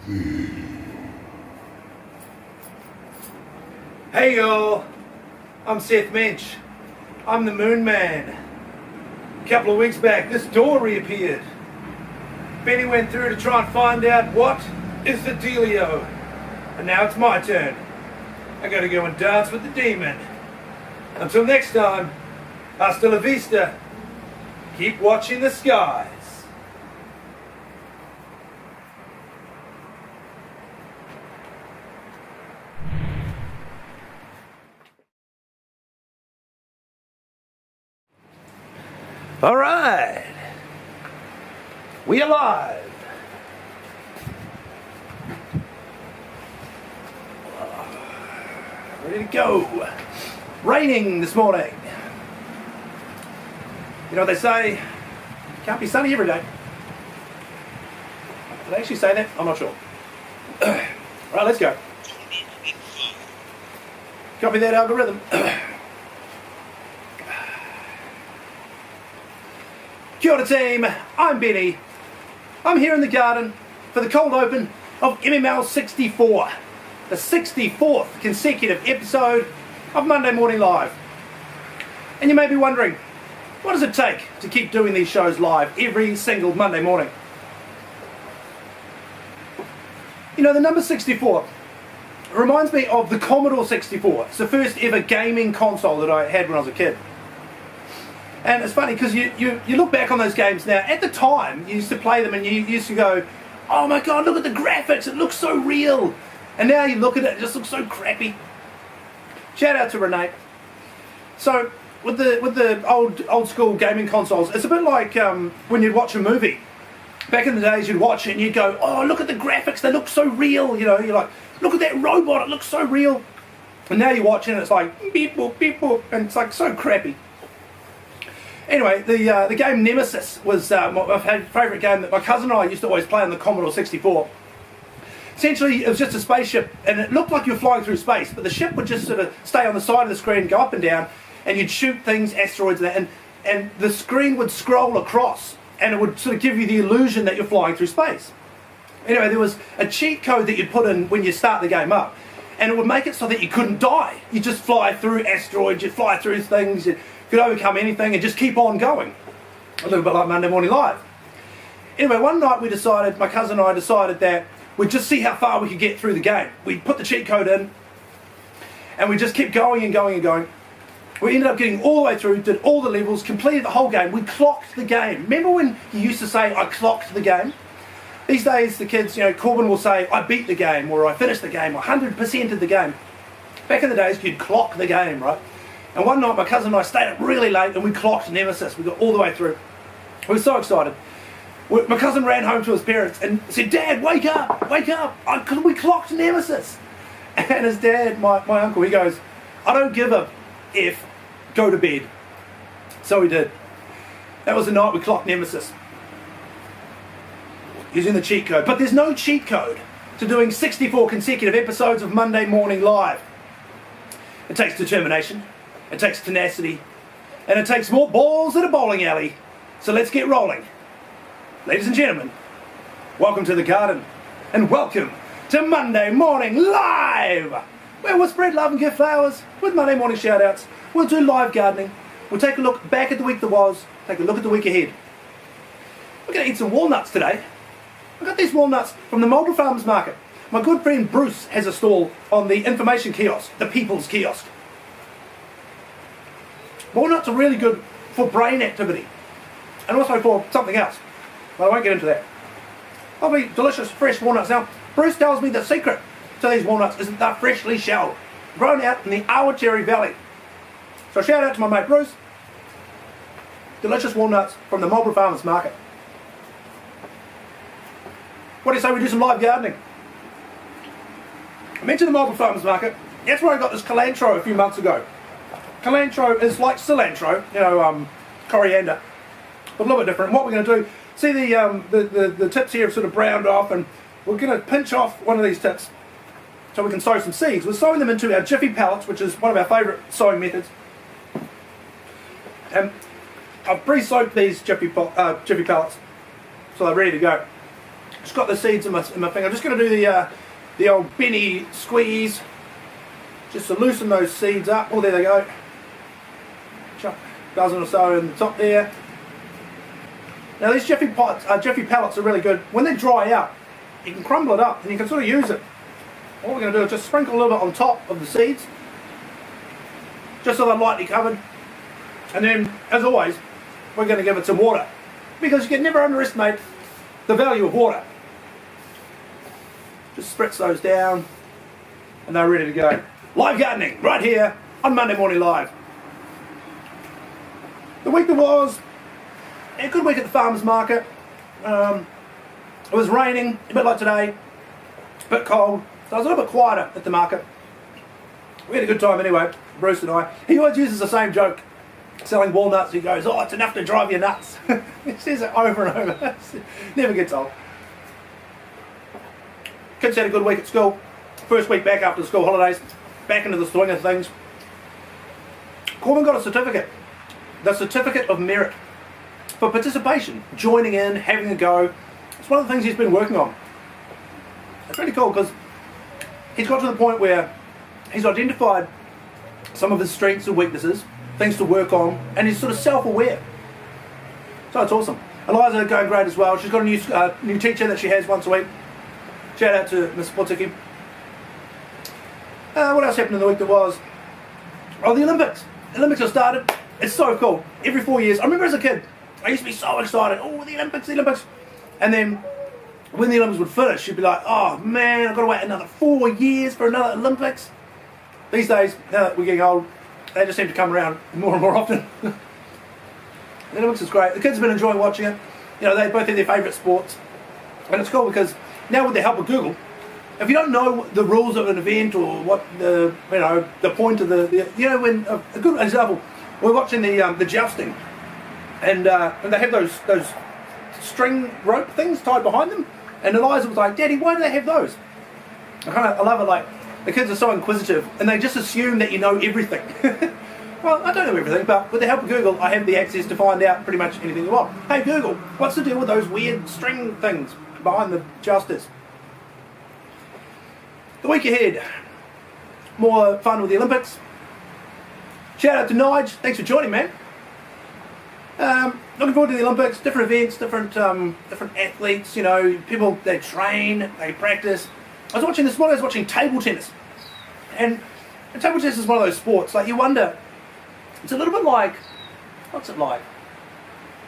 Hey y'all, I'm Seth Mensch. I'm the Moon Man. A couple of weeks back, this door reappeared. Benny went through to try and find out what is the dealio. And now it's my turn. I gotta go and dance with the demon. Until next time, hasta la vista. Keep watching the skies. All right, we alive. Ready to go. Raining this morning. You know what they say, can't be sunny every day. Did they actually say that? I'm not sure. All right, let's go. Copy that algorithm. Kia ora team, I'm Benny. I'm here in the garden for the cold open of MML 64, the 64th consecutive episode of Monday Morning Live. And you may be wondering, what does it take to keep doing these shows live every single Monday morning? You know, the number 64 reminds me of the Commodore 64. It's the first ever gaming console that I had when I was a kid. And it's funny because you look back on those games now. At the time, you used to play them and you used to go, oh my god, look at the graphics, it looks so real. And now you look at it, it just looks so crappy. Shout out to Renee. So, with the old school gaming consoles, it's a bit like when you'd watch a movie. Back in the days, you'd watch it and you'd go, oh, look at the graphics, they look so real. You know, you're like, look at that robot, it looks so real. And now you watch it and it's like, beep boop, and it's like so crappy. Anyway, the game Nemesis was my favourite game that my cousin and I used to always play on the Commodore 64. Essentially, it was just a spaceship, and it looked like you were flying through space, but the ship would just sort of stay on the side of the screen, go up and down, and you'd shoot things, asteroids, and the screen would scroll across, and it would sort of give you the illusion that you're flying through space. Anyway, there was a cheat code that you'd put in when you start the game up, and it would make it so that you couldn't die. You just fly through asteroids, you'd fly through things, you could overcome anything and just keep on going. A little bit like Monday Morning Live. Anyway, one night my cousin and I decided that we'd just see how far we could get through the game. We'd put the cheat code in, and we just kept going and going and going. We ended up getting all the way through, did all the levels, completed the whole game. We clocked the game. Remember when you used to say, I clocked the game? These days, the kids, you know, Corbin will say, I beat the game, or I finished the game, or 100%ed the game. Back in the days, you'd clock the game, right? And one night, my cousin and I stayed up really late, and we clocked Nemesis. We got all the way through. We were so excited. My cousin ran home to his parents and said, Dad, wake up, we clocked Nemesis. And his dad, my uncle, he goes, I don't give a F, go to bed. So we did. That was the night we clocked Nemesis, using the cheat code. But there's no cheat code to doing 64 consecutive episodes of Monday Morning Live. It takes determination, it takes tenacity, and it takes more balls at a bowling alley. So let's get rolling. Ladies and gentlemen, welcome to the garden, and welcome to Monday Morning Live, where we'll spread love and give flowers with Monday morning shout-outs. We'll do live gardening. We'll take a look back at the week that was, take a look at the week ahead. We're going to eat some walnuts today. I got these walnuts from the Marlborough Farmers Market. My good friend Bruce has a stall on the information kiosk, the People's Kiosk. Walnuts are really good for brain activity, and also for something else. But I won't get into that. Lovely, delicious, fresh walnuts. Now, Bruce tells me the secret to these walnuts is that they're freshly shelled, grown out in the Awatiri Valley. So shout out to my mate Bruce. Delicious walnuts from the Marlborough Farmers Market. What do you say we do some live gardening? I mentioned the Marlborough Farmers Market. That's where I got this cilantro a few months ago. Cilantro is like cilantro, you know, coriander, but a little bit different. What we're going to do, see the tips here have sort of browned off, and we're going to pinch off one of these tips so we can sow some seeds. We're sowing them into our Jiffy pellets, which is one of our favourite sowing methods. And I've pre-soaked these Jiffy pellets, so they're ready to go. Just got the seeds in my finger. I'm just going to do the old Benny squeeze, just to loosen those seeds up. Oh, there they go. Chuck a dozen or so in the top there. Now these Jiffy pellets are really good. When they dry out, you can crumble it up and you can sort of use it. What we're going to do is just sprinkle a little bit on top of the seeds, just so they're lightly covered. And then, as always, we're going to give it some water, because you can never underestimate the value of water. Just spritz those down and they're ready to go. Live gardening right here on Monday Morning Live. The week that was a good week at the farmers market. It was raining, a bit like today, a bit cold, so I was a little bit quieter at the market. We had a good time anyway, Bruce and I. He always uses the same joke, selling walnuts. He goes, "Oh, it's enough to drive you nuts." He says it over and over. Never gets old. Kids had a good week at school. First week back after the school holidays, back into the swing of things. Corbin got a certificate, the Certificate of Merit for participation, joining in, having a go. It's one of the things he's been working on. It's really cool because he's got to the point where he's identified some of his strengths and weaknesses, things to work on, and he's sort of self-aware. So it's awesome. Eliza going great as well. She's got a new teacher that she has once a week. Shout out to Miss Potiki. What else happened in the week that was? Oh, the Olympics. The Olympics have started. It's so cool. Every 4 years. I remember as a kid, I used to be so excited. Oh, the Olympics, the Olympics. And then when the Olympics would finish, you'd be like, oh man, I've got to wait another 4 years for another Olympics. These days, now that we're getting old, they just seem to come around more and more often. The Olympics is great. The kids have been enjoying watching it. You know, they both have their favourite sports. And it's cool because now with the help of Google, if you don't know the rules of an event or what the point of when a good example, we're watching the jousting, and they have those string rope things tied behind them, and Eliza was like, "Daddy, why do they have those?" I love it. Like, the kids are so inquisitive and they just assume that you know everything. Well, I don't know everything, but with the help of Google, I have the access to find out pretty much anything you want. Hey Google, what's the deal with those weird string things behind the jousters? The week ahead, more fun with the Olympics. Shout out to Nige, thanks for joining, man. Looking forward to the Olympics, different events, different athletes, you know, people, they train, they practice. This morning I was watching table tennis. And table tennis is one of those sports, like you wonder, it's a little bit like, what's it like?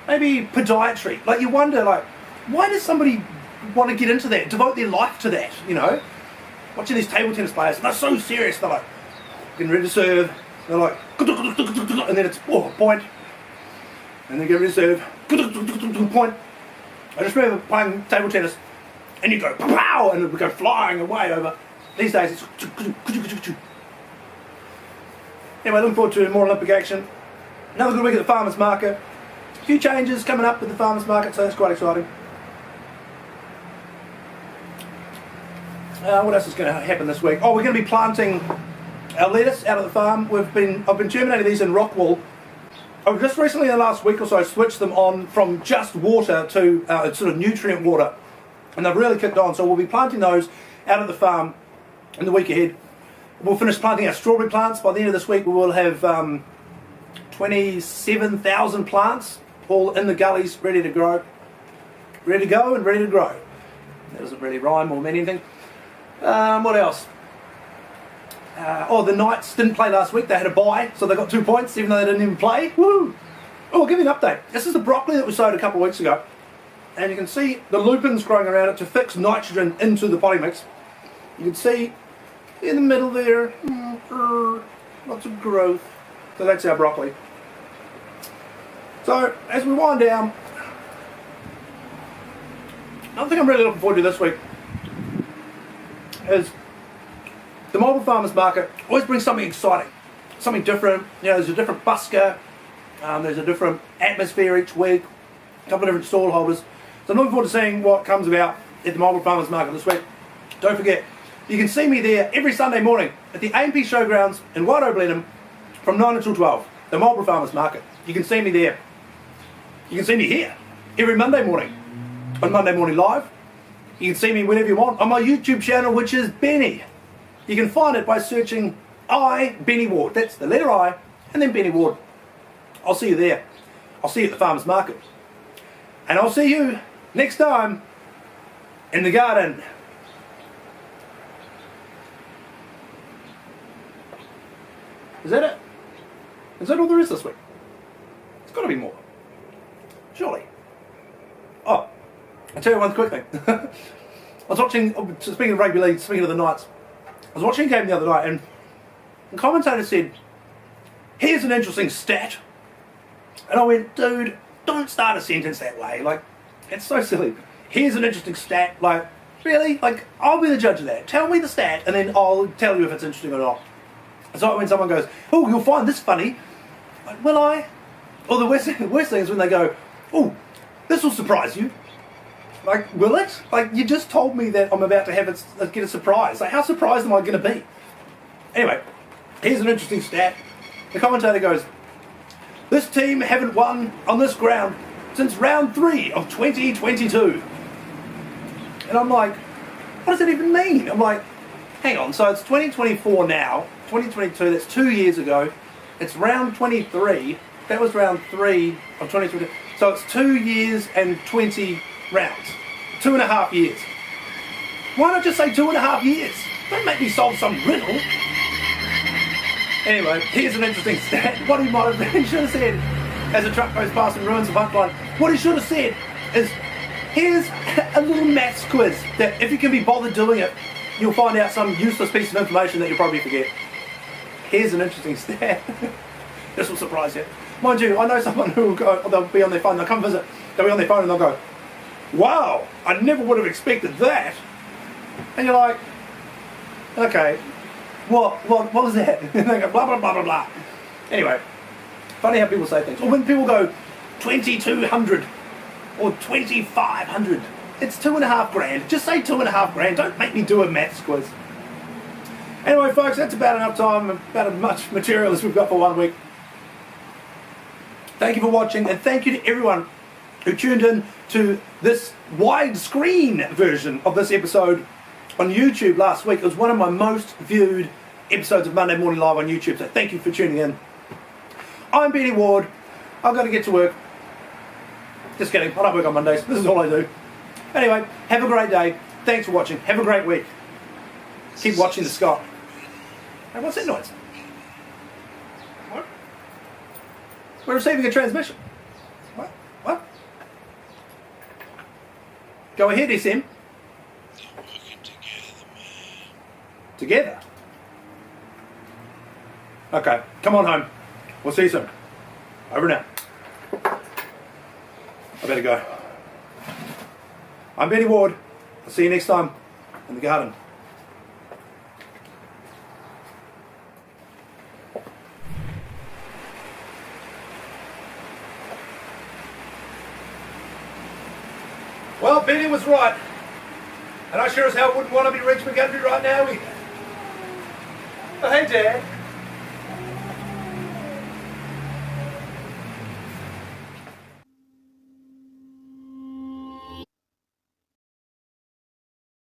Maybe podiatry. Like you wonder, like, why does somebody want to get into that, devote their life to that, you know? Watching these table tennis players, and they're so serious, they're like, getting ready to serve, they're like, and then it's, point, and then get ready to serve, point. I just remember playing table tennis, and you go, pow, and it would go flying away over. These days, it's, anyway, looking forward to more Olympic action. Another good week at the farmers market. A few changes coming up with the farmers market, so that's quite exciting. What else is going to happen this week? Oh, we're going to be planting our lettuce out of the farm. I've been germinating these in rock wool. I've just recently, in the last week or so, switched them on from just water to sort of nutrient water, and they've really kicked on. So we'll be planting those out of the farm in the week ahead. We'll finish planting our strawberry plants. By the end of this week, we will have 27,000 plants all in the gullies, ready to grow, ready to go, and ready to grow. That doesn't really rhyme or mean anything. What else? The Knights didn't play last week. They had a bye, so they got 2 points, even though they didn't even play. Woo! Oh, I'll give you an update. This is the broccoli that was sowed a couple of weeks ago, and you can see the lupins growing around it to fix nitrogen into the potting mix. You can see in the middle there, lots of growth. So that's our broccoli. So as we wind down, another thing I'm really looking forward to this week is the mobile farmers market always brings something exciting, something different. You know, there's a different busker, there's a different atmosphere each week, a couple of different stall holders. So I'm looking forward to seeing what comes about at the mobile farmers market this week. Don't forget, you can see me there every Sunday morning at the AMP Showgrounds in Wairau Blenheim from 9 until 12, the mobile farmers market. You can see me there. You can see me here every Monday morning on Monday Morning Live You can see me whenever you want on my YouTube channel, which is Benny. You can find it by searching Benny Ward. That's the letter I, and then Benny Ward. I'll see you there. I'll see you at the farmer's market. And I'll see you next time in the garden. Is that it? Is that all there is this week? It's got to be more. Surely. Oh, I'll tell you one quick thing. I was watching, speaking of rugby league, speaking of the Knights, I was watching a game the other night and the commentator said, here's an interesting stat. And I went, dude, don't start a sentence that way. Like, it's so silly. Here's an interesting stat. Like, really? Like, I'll be the judge of that. Tell me the stat and then I'll tell you if it's interesting or not. So when someone goes, oh, you'll find this funny. Like, will I? Or the worst thing is when they go, oh, this will surprise you. Like, will it? Like, you just told me that I'm about to get a surprise. Like, how surprised am I going to be? Anyway, here's an interesting stat. The commentator goes, this team haven't won on this ground since round 3 of 2022. And I'm like, what does that even mean? I'm like, hang on, so it's 2024 now. 2022, that's 2 years ago. It's round 23. That was round 3 of 2022. So it's 2 years and 20 rounds. 2.5 years. Why not just say 2.5 years? Don't make me solve some riddle. Anyway, here's an interesting stat. What he might have he should have said, as a truck goes past and ruins the punchline, what he should have said is, here's a little maths quiz that if you can be bothered doing it, you'll find out some useless piece of information that you'll probably forget. Here's an interesting stat. This will surprise you. Mind you, I know someone who will go, they'll be on their phone, they'll come visit, they'll be on their phone and they'll go, wow, I never would have expected that. And you're like, okay, what was that? And they go, blah, blah, blah, blah, blah. Anyway, funny how people say things. Or when people go, 2,200 or 2,500, it's 2.5 grand. Just say 2.5 grand. Don't make me do a maths quiz. Anyway, folks, that's about enough time, about as much material as we've got for 1 week. Thank you for watching, and thank you to everyone who tuned in to this widescreen version of this episode on YouTube last week. It was one of my most viewed episodes of Monday Morning Live on YouTube, so thank you for tuning in. I'm Benny Ward. I've got to get to work. Just kidding, I don't work on Mondays. This is all I do. Anyway, have a great day. Thanks for watching. Have a great week. Keep watching the sky. Hey, what's that noise? What? We're receiving a transmission. What? What? Go ahead, SM. Together? Okay, come on home. We'll see you soon. Over now. I better go. I'm Benny Ward. I'll see you next time in the garden. Well, Benny was right. And I sure as hell wouldn't want to be Rich McGundry right now either. Oh, hey, Dad.